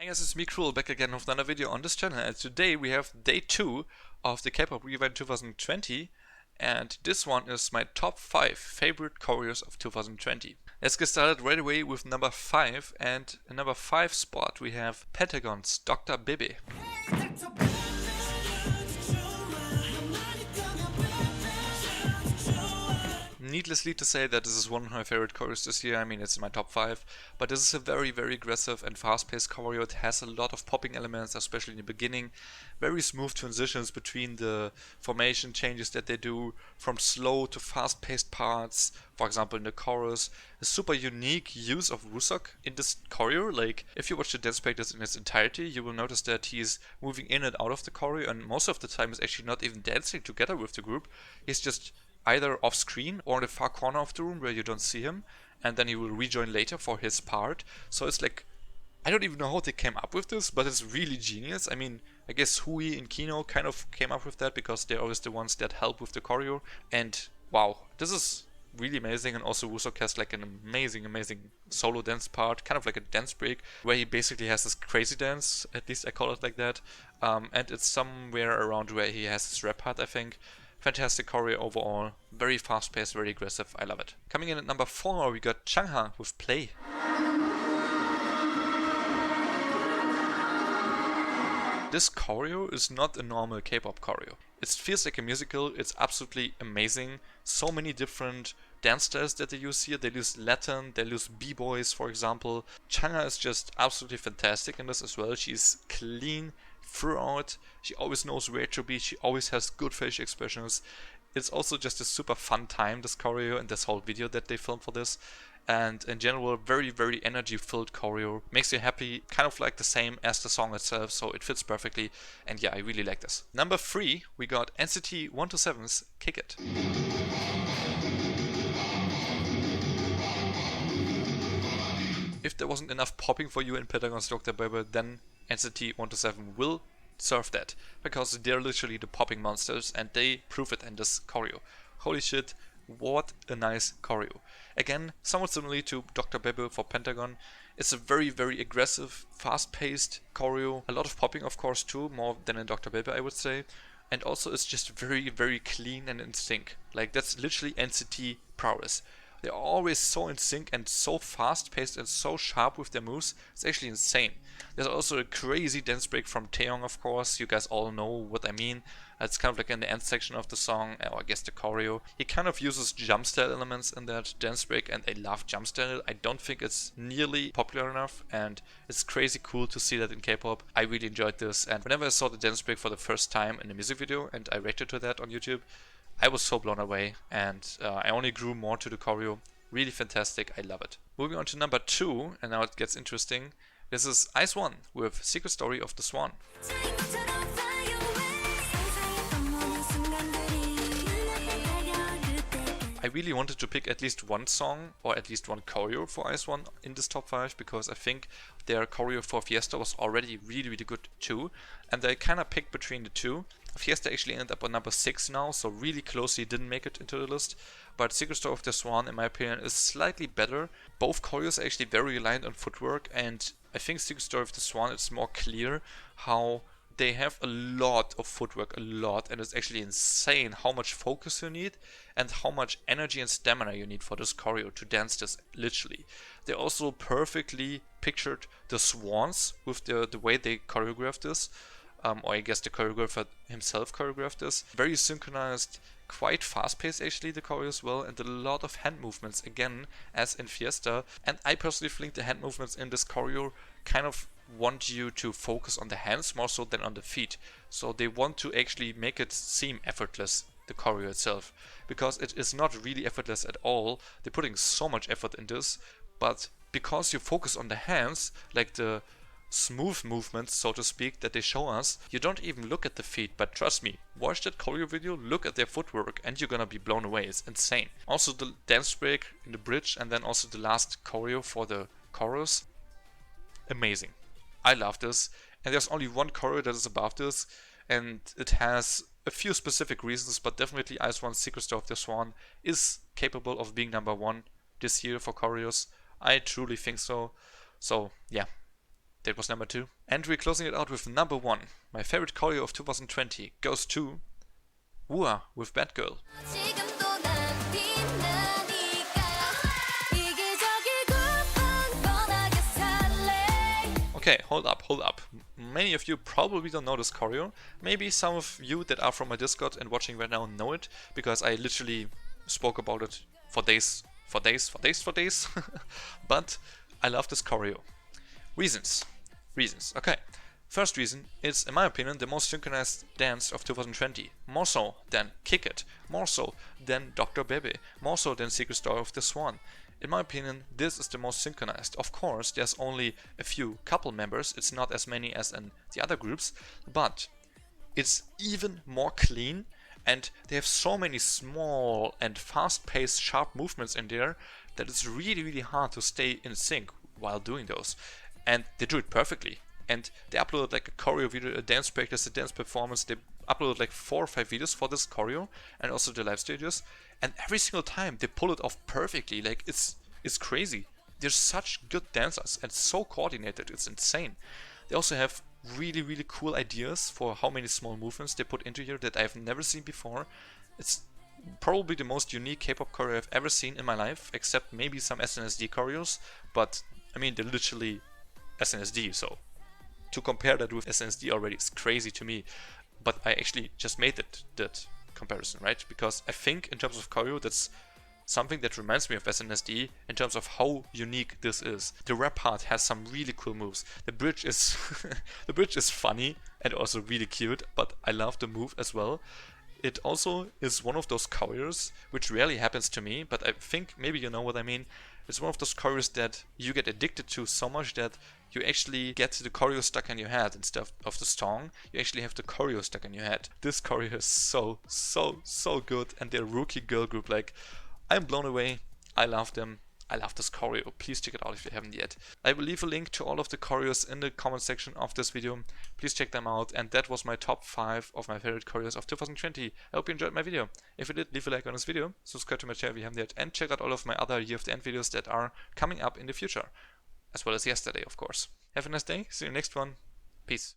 Hey guys, it's me Cruel back again with another video on this channel, and today we have day 2 of the Kpop Rewind 2020, and this one is my top 5 favorite choreos of 2020. Let's get started right away with number 5, and in number 5 spot we have Pentagon's Dr Bibi. Needlessly to say that this is one of my favorite choreos this year. I mean, it's in my top 5, but this is a very aggressive and fast-paced choreo. It has a lot of popping elements, especially in the beginning. Very smooth transitions between the formation changes that they do, from slow to fast-paced parts, for example in the chorus. A super unique use of Wusok in this choreo. Like, if you watch the dance practice in its entirety, you will notice that he's moving in and out of the choreo, and most of the time is actually not even dancing together with the group. He's just either off screen or in the far corner of the room where you don't see him, and then he will rejoin later for his part. So it's like, I don't even know how they came up with this, but it's really genius. I mean, I guess Hui and Kino kind of came up with that because they're always the ones that help with the choreo, and wow, this is really amazing. And also Wusok has like an amazing solo dance part, kind of like a dance break, where he basically has this crazy dance, at least I call it like that, and it's somewhere around where he has his rap part, I think. Fantastic choreo overall, very fast paced, very aggressive, I love it. Coming in at number 4 we got Changha with Play. This choreo is not a normal K-pop choreo. It feels like a musical, it's absolutely amazing. So many different dance styles that they use here. They use Latin, they use b-boys for example. Changha is just absolutely fantastic in this as well. She's clean throughout, she always knows where to be, she always has good facial expressions. It's also just a super fun time, this choreo and this whole video that they filmed for this. And in general, very energy filled choreo. Makes you happy, kind of like the same as the song itself, so it fits perfectly. And yeah, I really like this. Number 3, we got NCT 127's Kick It. If there wasn't enough popping for you in Pentagon's Dr Bibi, then NCT 127 will serve that, because they're literally the popping monsters and they prove it in this choreo. Holy shit, what a nice choreo. Again, somewhat similarly to Dr Bibi for Pentagon, it's a very aggressive, fast-paced choreo. A lot of popping of course too, more than in Dr Bibi I would say. And also it's just very clean and in sync. Like, that's literally NCT prowess. They're always so in sync and so fast-paced and so sharp with their moves. It's actually insane. There's also a crazy dance break from Taeyong, of course. You guys all know what I mean. It's kind of like in the end section of the song, or I guess the choreo. He kind of uses jump style elements in that dance break, and I love jump style. I don't think it's nearly popular enough, and it's crazy cool to see that in K-pop. I really enjoyed this, and whenever I saw the dance break for the first time in a music video, and I reacted to that on YouTube, I was so blown away, and I only grew more to the choreo. Really fantastic, I love it. Moving on to number 2, and now it gets interesting. This is Swan with Secret Story of the Swan. I really wanted to pick at least one song or at least one choreo for Swan in this top 5, because I think their choreo for Fiesta was already really good too, and I kind of picked between the two. Fiesta actually ended up on number 6 now, so really closely didn't make it into the list. But Secret Story of the Swan, in my opinion, is slightly better. Both choreos are actually very reliant on footwork, and I think Secret Story of the Swan is more clear how they have a lot of footwork, and it's actually insane how much focus you need and how much energy and stamina you need for this choreo to dance this, literally. They also perfectly pictured the swans with the way they choreographed this. Or I guess the choreographer himself choreographed this. Very synchronized, quite fast-paced actually, the choreo as well, and a lot of hand movements again, as in Fiesta. And I personally think the hand movements in this choreo kind of want you to focus on the hands more so than on the feet. So they want to actually make it seem effortless, the choreo itself, because it is not really effortless at all. They're putting so much effort in this, but because you focus on the hands, like the smooth movements, so to speak, that they show us, you don't even look at the feet. But trust me, watch that choreo video, look at their footwork, and you're gonna be blown away. It's insane. Also the dance break in the bridge, and then also the last choreo for the chorus, amazing. I love this, and there's only one choreo that is above this, and it has a few specific reasons, but definitely Swan's Secret Story of the Swan is capable of being number 1 this year for choreos. I truly think so. So yeah, that was number 2. And we're closing it out with number 1. My favorite choreo of 2020 goes to Wua with Batgirl. Okay, hold up. Many of you probably don't know this choreo. Maybe some of you that are from my Discord and watching right now know it, because I literally spoke about it for days. But I love this choreo. Reasons. Okay. First reason, it's, in my opinion, the most synchronized dance of 2020. More so than Kick It, more so than Dr. Bibi, more so than Secret Story of the Swan. In my opinion, this is the most synchronized. Of course, there's only a few couple members, it's not as many as in the other groups, but it's even more clean, and they have so many small and fast-paced, sharp movements in there that it's really hard to stay in sync while doing those. And they do it perfectly. And they uploaded like a choreo video, a dance practice, a dance performance. They uploaded like 4 or 5 videos for this choreo and also the live stages. And every single time they pull it off perfectly. Like it's crazy. They're such good dancers and so coordinated. It's insane. They also have really cool ideas for how many small movements they put into here that I've never seen before. It's probably the most unique K-pop choreo I've ever seen in my life, except maybe some SNSD choreos. But I mean, they're literally SNSD, so to compare that with SNSD already is crazy to me, but I actually just made that comparison, right? Because I think in terms of choreo, that's something that reminds me of SNSD in terms of how unique this is. The rap part has some really cool moves. The bridge is the bridge is funny and also really cute, but I love the move as well. It also is one of those choreos, which rarely happens to me, but I think maybe you know what I mean. It's one of those choreos that you get addicted to so much that you actually get the choreo stuck in your head instead of the song. You actually have the choreo stuck in your head. This choreo is so good, and their rookie girl group, like, I'm blown away. I love them. I love this choreo. Please check it out if you haven't yet. I will leave a link to all of the choreos in the comment section of this video. Please check them out. And that was my top 5 of my favorite choreos of 2020. I hope you enjoyed my video. If you did, leave a like on this video, subscribe to my channel if you haven't yet, and check out all of my other Year of the End videos that are coming up in the future, as well as yesterday, of course. Have a nice day. See you in the next one. Peace.